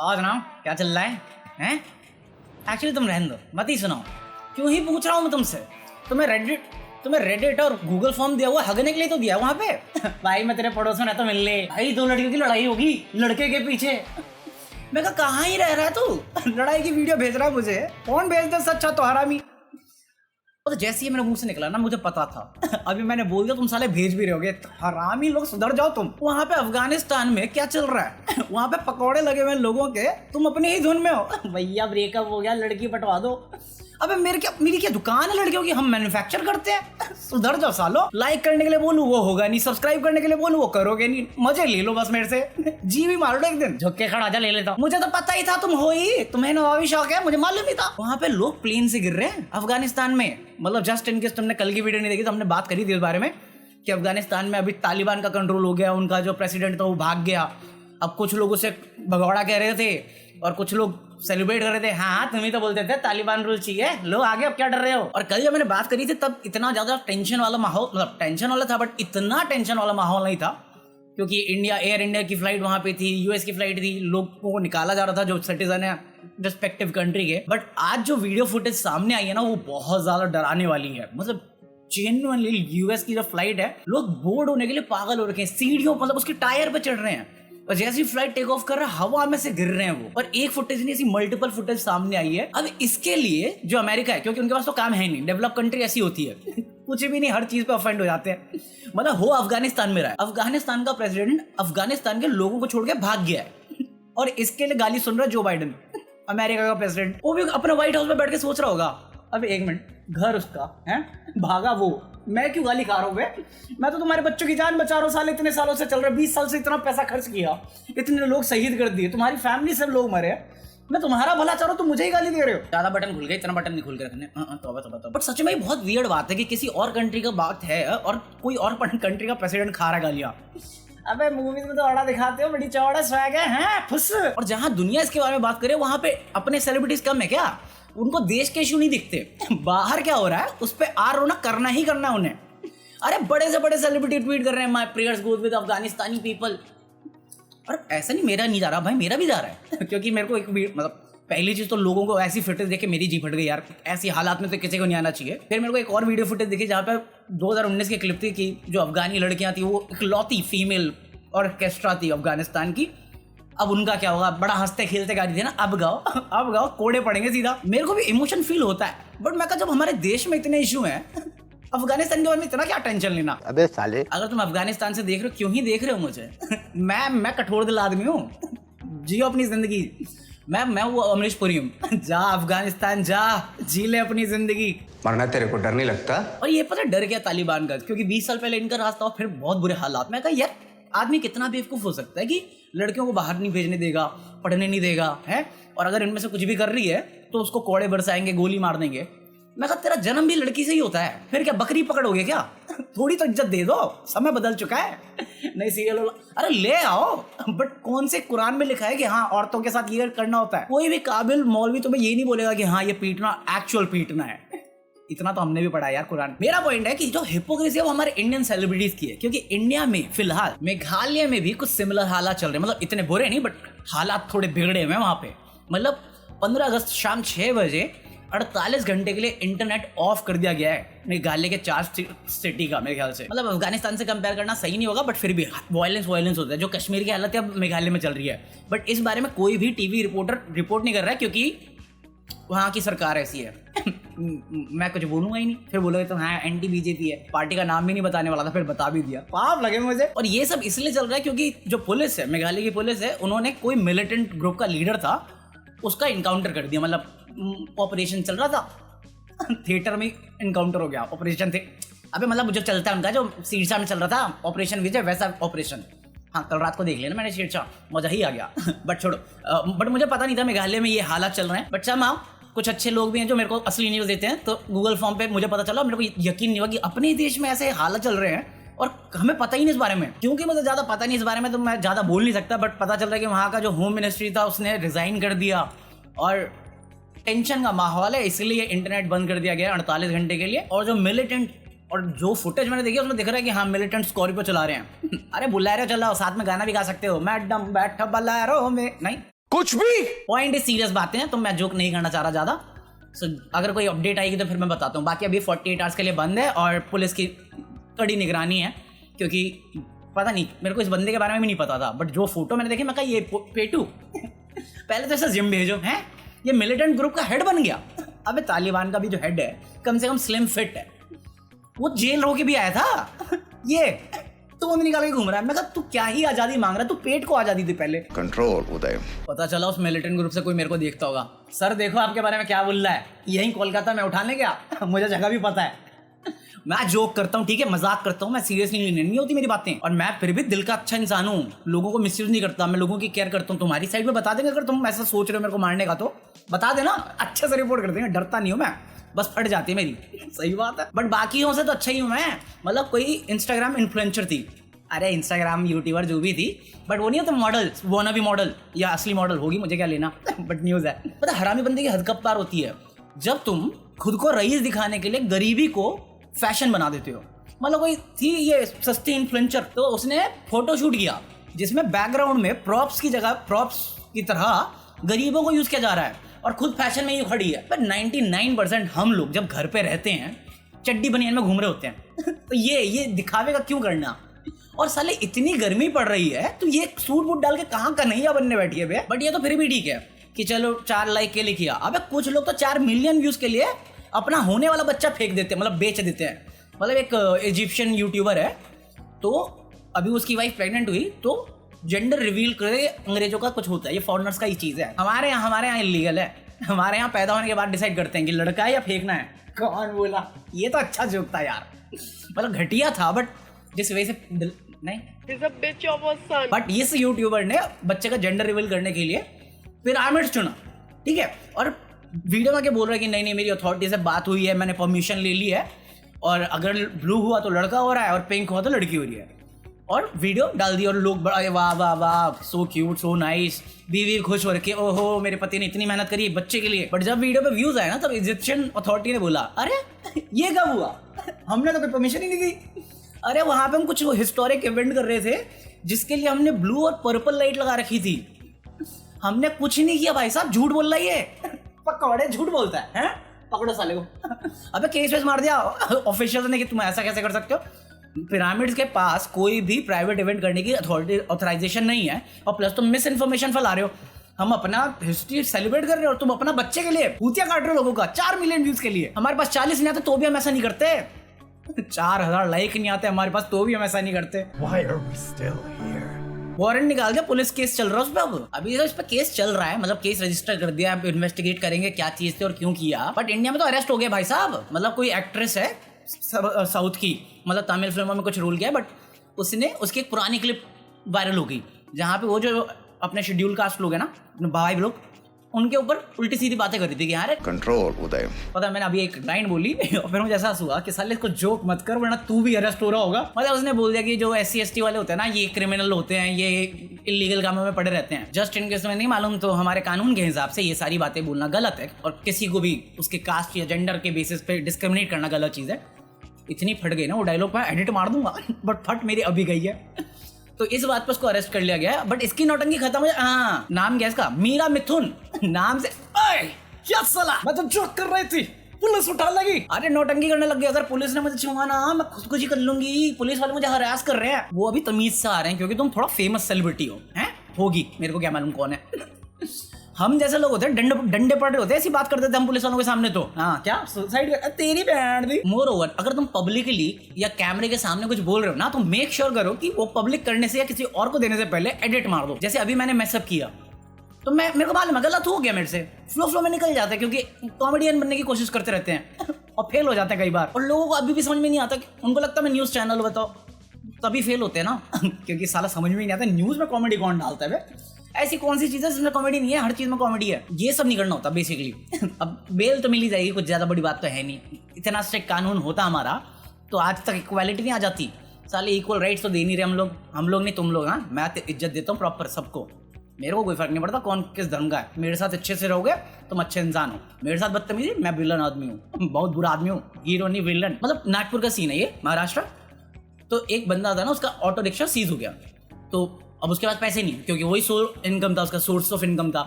और जनाब क्या चल रहा है हैं? एक्चुअली तुम रहने दो, मत ही सुनाओ। क्यों ही पूछ रहा हूँ मैं तुमसे। तुम्हें रेडिट और गूगल फॉर्म दिया हुआ हगने के लिए तो दिया वहाँ पे। भाई मैं तेरे पड़ोस में रहता, मिल ले भाई, दो लड़कियों की लड़ाई होगी लड़के के पीछे। मैं कहा कहाँ ही रह रहा है तू, लड़ाई की वीडियो भेज रहा है मुझे। कौन भेज दे सच्चा तो हरामी। तो जैसे ही मेरे मुंह से निकला ना, मुझे पता था अभी मैंने बोल दिया तुम साले भेज भी रहोगे। हरामी लोग, सुधर जाओ तुम। वहाँ पे अफगानिस्तान में क्या चल रहा है? वहाँ पे पकौड़े लगे हुए लोगों के, तुम अपनी ही धुन में हो। भैया ब्रेकअप हो गया, लड़की पटवा दो। अबे मेरी क्या दुकान है लड़कियों की? हम मैन्युफैक्चर करते हैं। सुधर जाओ सालो। लाइक करने के लिए बोलूं वो होगा नहीं, सब्सक्राइब करने के लिए बोलूं वो करोगे नहीं। मजे ले लो बस मेरे से। जी भी मार लो एक दिन, झुक के खड़ा जा ले लेता हूं। मुझे तो पता ही था तुम हो ही, तुम्हें नवाबी शौक है, मुझे मालूम ही था। वहाँ पे लोग प्लेन से गिर रहे हैं अफगानिस्तान में। मतलब जस्ट इन केस तुमने कल की वीडियो नहीं देखी तो हमने बात करी थी इस बारे में कि अफगानिस्तान में अभी तालिबान का कंट्रोल हो गया, उनका जो प्रेसिडेंट था वो भाग गया। अब कुछ लोग उसे भगौड़ा कह रहे थे और कुछ लोग सेलिब्रेट कर रहे थे। हाँ तुम ही तो बोलते थे तालिबान रूल चाहिए, लो आगे, अब क्या डर रहे हो। और कल जब मैंने बात करी थी तब इतना ज्यादा टेंशन वाला माहौल, मतलब टेंशन वाला था बट इतना टेंशन वाला माहौल नहीं था, क्योंकि एयर इंडिया की फ्लाइट वहां पे थी, यूएस की फ्लाइट थी, लोगों को निकाला जा रहा था जो सिटीजन है रिस्पेक्टिव कंट्री के। बट आज जो वीडियो फुटेज सामने आई है ना, वो बहुत ज्यादा डराने वाली है। मतलब जेन्युइनली यूएस की जो फ्लाइट है, लोग बोर्ड होने के लिए पागल हो रखे हैं। सीढ़ियों, मतलब उसके टायर पे चढ़ रहे हैं और जैसी फ्लाइट टेक ऑफ कर रहा है हवा में से गिर रहे हैं वो। और एक फुटेज नहीं, ऐसी मल्टीपल फुटेज सामने आई है। अब इसके लिए जो अमेरिका है, क्योंकि उनके पास तो काम है नहीं, डेवलप कंट्री ऐसी होती है, कुछ भी नहीं, हर चीज पे ऑफेंड हो जाते हैं। मतलब हो अफगानिस्तान में रहा है, अफगानिस्तान का प्रेसिडेंट अफगानिस्तान के लोगों को छोड़ के भाग गया है और इसके लिए गाली सुन रहा है जो बाइडेन, अमेरिका का प्रेसिडेंट। वो भी अपने व्हाइट हाउस में बैठ के सोच रहा होगा, अब एक मिनट, घर उसका है, भागा वो, मैं क्यों गाली खा रहा हूँ बे? मैं तो तुम्हारे बच्चों की जान बचा रहा हूँ, साल इतने सालों से चल रहा है, 20 साल से इतना पैसा खर्च किया, इतने लोग शहीद कर दिए, तुम्हारी फैमिली से लोग मरे, मैं तुम्हारा भला चाह रहा हूँ, तुम मुझे ही गाली दे रहे हो। ज्यादा बटन खुल गए, इतना बटन नहीं खुल गया रखने। तो बट सच में बहुत वियर्ड बात है कि किसी और कंट्री का बात है और कोई और कंट्री का प्रेसिडेंट खा रहा है गालियां। अबे मूवीज में तो बड़ा दिखाते हो, बड़ी चौड़ा स्वैग है, फुस। और जहां दुनिया इसके बारे में बात करे वहां पे अपने सेलिब्रिटीज कम है क्या? उनको देश के इशू नहीं दिखते, बाहर क्या हो रहा है उस पर आर रोना करना ही करना है उन्हें। अरे बड़े से बड़े सेलिब्रिटी ट्वीट कर रहे हैं, my prayers goes with Afghanistani people. और ऐसा नहीं मेरा नहीं जा रहा भाई, मेरा भी जा रहा है। क्योंकि मेरे को एक मतलब पहली चीज तो लोगों को ऐसी फुटेज देख के मेरी जी फट गई यार, ऐसी हालात में तो किसी को नहीं आना चाहिए। फिर मेरे को एक और वीडियो फुटेज दिखी जहाँ पे 2019 की क्लिप थी कि जो अफगानी लड़कियां थी वो इकलौती फीमेल ऑर्केस्ट्रा थी अफगानिस्तान की। अब उनका क्या होगा, बड़ा हंसते खेलते गा रही थी ना, अब गाओ कोड़े पड़ेंगे सीधा। मेरे को भी इमोशन फील होता है, बट मैं कहा जब हमारे देश में इतने इशू हैं, अफगानिस्तान के बारे में इतना क्या टेंशन लेना। अबे साले, अगर तुम अफगानिस्तान से देख रहे हो, क्यों ही देख रहे हो मुझे? मैं कठोर दिल आदमी हूँ, जियो अपनी जिंदगी। मैं वो अमरीश पुरी हूँ। जा अफगानिस्तान जा, जी ले अपनी जिंदगी। मरना तेरे को डर नहीं लगता? और ये पता डर गया तालिबान का, क्योंकि 20 साल पहले इनका रास्ता और फिर बहुत बुरे हालात। मैं कहा यार आदमी कितना बेवकूफ हो सकता है कि लड़कियों को बाहर नहीं भेजने देगा, पढ़ने नहीं देगा है, और अगर इनमें से कुछ भी कर रही है तो उसको कोड़े बरसाएंगे, गोली मार देंगे। मैं कहा तेरा जन्म भी लड़की से ही होता है, फिर क्या बकरी पकड़ोगे क्या? थोड़ी तो इज्जत दे दो, समय बदल चुका है। नहीं सीरियल वाला, अरे ले आओ, बट कौन से कुरान में लिखा है कि हाँ औरतों के साथ ये करना होता है? कोई भी काबिल मौलवी तुम्हें ये नहीं बोलेगा कि हाँ ये पीटना एक्चुअल पीटना है। इतना तो हमने भी पढ़ा यार कुरान। मेरा पॉइंट है कि जो हिपोक्रेसी है वो हमारे इंडियन सेलिब्रिटीज की है, क्योंकि इंडिया में फिलहाल मेघालय में भी कुछ सिमिलर हालात चल रहे हैं। मतलब इतने बुरे नहीं बट हालात थोड़े बिगड़े हुए हैं वहां पे। मतलब 15 अगस्त शाम 6 बजे 48 घंटे के लिए इंटरनेट ऑफ कर दिया गया है मेघालय के 4 सिटी का, मेरे ख्याल से। मतलब अफगानिस्तान से कंपेयर करना सही नहीं होगा, बट फिर भी वायलेंस होता है। जो कश्मीर की हालत है अब मेघालय में चल रही है, बट इस बारे में कोई भी टीवी रिपोर्टर रिपोर्ट नहीं कर रहा है, क्योंकि वहाँ की सरकार ऐसी है। मैं कुछ बोलूंगा ही नहीं, फिर बोलोगे तो हाँ एंटी बीजेपी है। पार्टी का नाम भी नहीं बताने वाला था, फिर बता भी दिया, पाप लगे मुझे। और ये सब इसलिए चल रहा है क्योंकि जो पुलिस है, मेघालय की पुलिस है, उन्होंने कोई मिलिटेंट ग्रुप का लीडर था, उसका इनकाउंटर कर दिया। मतलब ऑपरेशन चल रहा था, थिएटर में इनकाउंटर हो गया, ऑपरेशन थे। अबे मतलब जो चलता है उनका, जो सिरसा में चल रहा था ऑपरेशन विजय, वैसा ऑपरेशन। हाँ कल रात को देख लेना मैंने सिरसा, मजा ही आ गया। बट छोड़ो, बट मुझे पता नहीं था मेघालय में ये हालात चल रहे हैं। बट सम कुछ अच्छे लोग भी हैं जो मेरे को असली न्यूज़ देते हैं, तो गूगल फॉर्म पे मुझे पता चला। मेरे को यकीन नहीं हुआ कि अपने देश में ऐसे हालात चल रहे हैं और हमें पता ही नहीं इस बारे में। क्योंकि मुझे ज़्यादा पता नहीं इस बारे में तो मैं ज़्यादा बोल नहीं सकता, बट पता चल रहा है कि वहाँ का जो होम मिनिस्ट्री था उसने रिज़ाइन कर दिया और टेंशन का माहौल है, इसलिए इंटरनेट बंद कर दिया गया 48 घंटे के लिए। और जो मिलिटेंट, और जो फुटेज मैंने देखी उसमें दिख रहा है कि हाँ मिलिटेंट स्कॉर्पियो चला रहे हैं। अरे बुलेरो चलाओ, साथ में गाना भी गा सकते हो, मैडम बैठ बुलेरो में, नहीं कुछ भी। पॉइंट इज सीरियस बातें हैं, तो मैं जोक नहीं करना चाह रहा ज्यादा। अगर कोई अपडेट आएगी तो फिर मैं बताता हूँ। बाकी अभी 48 आवर्स के लिए बंद है और पुलिस की कड़ी निगरानी है, क्योंकि पता नहीं, मेरे को इस बंदे के बारे में भी नहीं पता था, बट जो फोटो मैंने देखी मैं कहा ये पेटू पहले तो ऐसा जिम भेजो हैं, ये मिलिटेंट ग्रुप का हेड बन गया। अबे तालिबान का भी जो हेड है कम से कम स्लिम फिट है, वो जेल हो के भी आया था ये तो वो निकाल के घूम रहा है। मैं कहा तू क्या ही आजादी मांग रहा है, तू पेट को आजादी दे पहले। कंट्रोल उदय। पता चला उस मिलिटेंट ग्रुप से कोई मेरे को देखता होगा, सर देखो आपके बारे में क्या बोल रहा है, यही कोलकाता में उठाने गया मुझे जगह भी पता है। मैं जोक करता हूँ, ठीक है, मजाक करता हूँ, मैं सीरियसली नहीं होती मेरी बातें, और मैं फिर भी दिल का अच्छा इंसान हूँ, लोगों को मिसयूज नहीं करता, मैं लोगों की केयर करता हूँ। तुम्हारी साइड में बता देंगे, अगर तुम ऐसा सोच रहे हो मेरे को मारने का तो बता देना, अच्छे से रिपोर्ट कर देंगे, डरता नहीं हूँ मैं, बस फट जाती है मेरी। सही बात है, बट बाकियों से तो अच्छा ही हूँ मैं। मतलब कोई इंस्टाग्राम इन्फ्लुएंसर थी, अरे इंस्टाग्राम यूट्यूबर जो भी थी, बट वो नहीं होता मॉडल, वो ना भी मॉडल या असली मॉडल होगी, मुझे क्या लेना बट न्यूज़ है। पता हरामी बंदे की हद कब पार होती है, जब तुम खुद को रईस दिखाने के लिए गरीबी को फैशन बना देते हो। मतलब कोई थी ये सस्ती इन्फ्लुएंसर, तो उसने फोटो शूट किया जिसमें बैकग्राउंड में प्रॉप्स की जगह, प्रॉप्स की तरह गरीबों को यूज किया जा रहा है, और खुद फैशन में ही खड़ी है। पर 99% हम लोग जब घर पे रहते हैं चड्डी बनियान में घूम रहे होते हैं तो ये दिखावे का क्यों करना। और साले इतनी गर्मी पड़ रही है तो ये सूट बूट डाल के कहाँ कन्हैया बनने बैठी है बे। बट ये तो फिर भी ठीक है कि चलो 4 लाइक के लिए किया। अबे कुछ लोग तो 4 मिलियन व्यूज के लिए अपना होने वाला बच्चा फेंक देते हैं, मतलब बेच देते हैं। मतलब एक इजिप्शियन यूट्यूबर है, तो अभी उसकी वाइफ प्रेग्नेंट हुई तो जेंडर रिवील करे, अंग्रेजों का कुछ होता है, ये फॉरेनर्स का ही चीज़ है। हमारे यहाँ इलीगल है, हमारे यहाँ पैदा होने के बाद डिसाइड करते हैं कि लड़का है या फेंकना है। कौन बोला? ये तो अच्छा जोक था यार, मतलब घटिया था, बट जिस वजह से नहीं, बट इस यूट्यूबर ने बच्चे का जेंडर रिवील करने के लिए पिरामिड्स चुना, ठीक है, और वीडियो में क्या बोल रहा है कि नहीं मेरी अथॉरिटी से बात हुई है, मैंने परमिशन ले ली है, और अगर ब्लू हुआ तो लड़का हो रहा है और पिंक हुआ तो लड़की हो रही है, और वीडियो डाल दी। और लोग बड़ा वाह वाह वाह, सो क्यूट, सो नाइस, बीवी खुश हो रखी, ओहो मेरे पति ने इतनी मेहनत करी बच्चे के लिए। बट जब वीडियो पे व्यूज आए ना, तब इजिप्शियन अथॉरिटी ने बोला अरे ये कब हुआ, हमने तो कोई परमिशन ही नहीं दी। अरे वहां पे हम कुछ हिस्टोरिक इवेंट कर रहे थे जिसके लिए हमने ब्लू और पर्पल लाइट लगा रखी थी, हमने कुछ नहीं किया भाई साहब। झूठ बोल रहा है ये, पकौड़े झूठ बोलता है, पकड़ो साले को। अबे केस वेस मार दिया ऑफिशियल ने कि तुम ऐसा कैसे कर सकते हो। पिरामिड्स के पास कोई भी प्राइवेट इवेंट करने की ऑथराइजेशन नहीं है, और प्लस तुम मिस इन्फॉर्मेशन फैला रहे हो। हम अपना हिस्ट्री सेलिब्रेट कर रहे हो और तुम अपना बच्चे के लिए भूतिया काट रहे हो लोगों का 4 मिलियन व्यूज के लिए। हमारे पास 40 नहीं आते तो भी हम ऐसा नहीं करते, 4000 लाइक नहीं आते हमारे पास तो भी हम ऐसा नहीं करते। वारंट निकाल दिया, पुलिस केस चल रहा है उस पर। अभी तो इस पर केस चल रहा है, मतलब केस रजिस्टर कर दिया, अब इन्वेस्टिगेट करेंगे क्या चीज थी और क्यों किया। बट इंडिया में तो अरेस्ट हो गया भाई साहब। मतलब कोई एक्ट्रेस है साउथ की, मतलब तमिल फिल्मों में कुछ रोल किया, बट उसकी एक पुरानी क्लिप वायरल हो गई जहाँ पे वो जो अपने शेड्यूल कास्ट लोग है ना, भाई लोग, उनके ऊपर उल्टी सीधी बातें कर रही थी कि यार कंट्रोल उदय। पता है मैंने अभी एक लाइन बोली और फिर मुझे ऐसा हुआ कि साले इसको जोक मत कर वरना तू भी अरेस्ट हो रहा होगा। मतलब उसने बोल दिया कि जो SC ST वाले होते हैं ना, ये क्रिमिनल होते हैं, ये इलीगल कामों में पड़े रहते हैं। जस्ट इन केस में नहीं मालूम तो हमारे कानून के हिसाब से ये सारी बातें बोलना गलत है, और किसी को भी उसके कास्ट या जेंडर के बेसिस पे डिस्क्रिमिनेट करना गलत चीज़ है। इतनी फट गई ना वो डायलॉग, मैं एडिट मार दूंगा बट फट मेरी अभी गई है। तो इस बात पर उसको अरेस्ट कर लिया गया है। बट इसकी नौटंकी खत्म हो। हाँ, नाम क्या इसका? मीरा मिथुन नाम से। क्या साला, मैं तो जोक कर रही थी, पुलिस उठा लगी। अरे नौटंकी करने लग गई। अगर पुलिस ने मुझे छुआना मैं खुदकुशी कर लूंगी, पुलिस वाले मुझे हरास कर रहे हैं। वो अभी तमीज से आ रहे हैं क्योंकि तुम थोड़ा फेमस सेलिब्रिटी हो, हैं होगी, मेरे को क्या मालूम कौन है। हम जैसे लोग होते हैं डंडे पड़ रहे होते हैं, ऐसी बात करते थे हम पुलिस वालों के सामने तो। हाँ क्या सुसाइड कर तेरी बहन दी। मोर ओवर, अगर तुम पब्लिकली या कैमरे के सामने कुछ बोल रहे हो ना, तो मेक श्योर करो कि वो पब्लिक करने से या किसी और को देने से पहले एडिट मार दो। जैसे अभी मैंने मैसअप किया तो मेरे को मालूम है गलत हो गया मेरे से, फ्लो में निकल जाता है क्योंकि कॉमेडियन बनने की कोशिश करते रहते हैं और फेल हो जाते हैं कई बार। और लोगों को अभी भी समझ में नहीं आता, उनको लगता है मैं न्यूज़ चैनल बताओ, तभी फेल होते हैं ना क्योंकि साला समझ में नहीं आता न्यूज़ में कॉमेडी कौन डालता है। ऐसी कौन सी चीज़ है जिसमें कॉमेडी नहीं है? हर चीज़ में कॉमेडी है। ये सब नहीं करना होता बेसिकली। अब बेल तो मिल ही जाएगी, कुछ ज़्यादा बड़ी बात तो है नहीं। इतना स्ट्रिक्ट कानून होता हमारा तो आज तक इक्वालिटी नहीं आ जाती। साले इक्वल राइट्स तो दे नहीं रहे हम लोग नहीं तुम लोग। हाँ, मैं इज्जत देता हूँ प्रॉपर सबको, मेरे को कोई फर्क नहीं पड़ता कौन किस धर्म का है। मेरे साथ अच्छे से रहोगे तुम अच्छे इंसान हो, मेरे साथ बदतमीजी, मैं विलन आदमी हूँ, बहुत बुरा आदमी हूँ, हीरो नहीं विलन। मतलब नागपुर का सीन है ये, महाराष्ट्र। तो एक बंदा था ना, उसका ऑटो रिक्शा सीज हो गया। तो अब उसके पास पैसे नहीं, क्योंकि वही इनकम था उसका, सोर्स ऑफ इनकम था।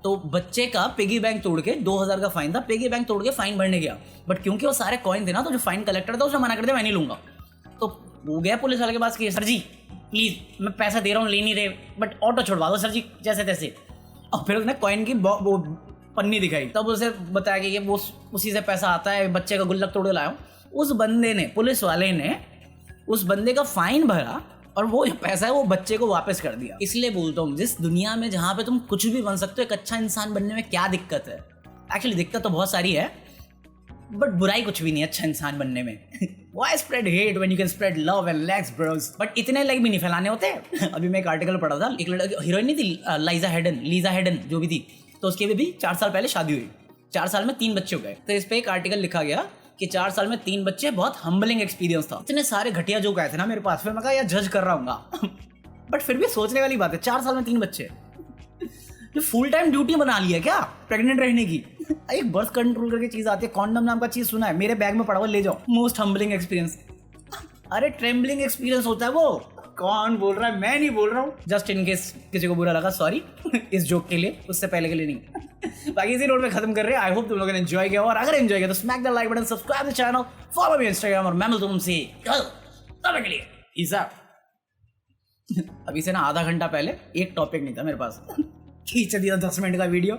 तो बच्चे का पिगी बैंक तोड़ के 2000 का फाइन था, पिगी बैंक तोड़ के फाइन भरने गया, बट क्योंकि वो सारे कॉइन थे ना, तो जो फाइन कलेक्टर था उसने मना कर दिया, मैं नहीं लूंगा। तो वो गया पुलिस वाले के पास कि सर जी प्लीज मैं पैसा दे रहा हूँ, ले नहीं रहे, बट ऑटो छुड़वा दो सर जी जैसे तैसे। और फिर उसने कॉइन की वो पन्नी दिखाई, तब उसे बताया कि ये वो उसी से पैसा आता है, बच्चे का गुल्लक तोड़ के लाया हूँ। उस बंदे ने, पुलिस वाले ने उस बंदे का फाइन भरा और वो पैसा है वो बच्चे को वापस कर दिया। इसलिए बोलता हूँ, जिस दुनिया में जहाँ पे तुम कुछ भी बन सकते हो, एक अच्छा इंसान बनने में क्या दिक्कत है? एक्चुअली दिक्कत तो बहुत सारी है, बट बुराई कुछ भी नहीं है अच्छा इंसान बनने में। Why spread hate when you can spread love and likes, bros? But इतने लाइक भी नहीं फैलाने होते। अभी मैं एक आर्टिकल पढ़ा था, एक लड़की हीरोइन नहीं थी, लीजा हेडन जो भी थी, तो उसकी भी 4 साल पहले शादी हुई, 4 साल में 3 बच्चे हो गए। तो इस पे एक आर्टिकल लिखा गया कि 4 साल में 3 बच्चे, बहुत हम्बलिंग एक्सपीरियंस था। इतने सारे घटिया जोक आए थे ना मेरे पास, फिर मैं कहा यार जज कर रहा हूँ। बट फिर भी सोचने वाली बात है, 4 साल में 3 बच्चे, ये फुल टाइम ड्यूटी बना लिया क्या प्रेग्नेंट रहने की? एक बर्थ कंट्रोल करके चीज आती है, कॉन्डम नाम का चीज सुना है, मेरे बैग में पड़ा हुआ, ले जाओ। मोस्ट हम्बलिंग एक्सपीरियंस, अरे ट्रेम्बलिंग एक्सपीरियंस होता है वो। कौन बोल रहा है? मैं नहीं बोल रहा हूँ, जस्ट इन केस किसी को बुरा लगा, सॉरी इस जोक के लिए, उससे पहले के लिए नहीं। बाकी इसी नोट पे खत्म कर रहे हैं। आई होप तुम लोगों ने एंजॉय किया, और अगर एंजॉय किया तो smack the like button, subscribe the channel, follow me Instagram, और मैं मिलता हूं तुमसे तब के लिए ईसा। अभी से ना आधा घंटा पहले एक टॉपिक नहीं था मेरे पास, खींच दिया 10 मिनट का वीडियो।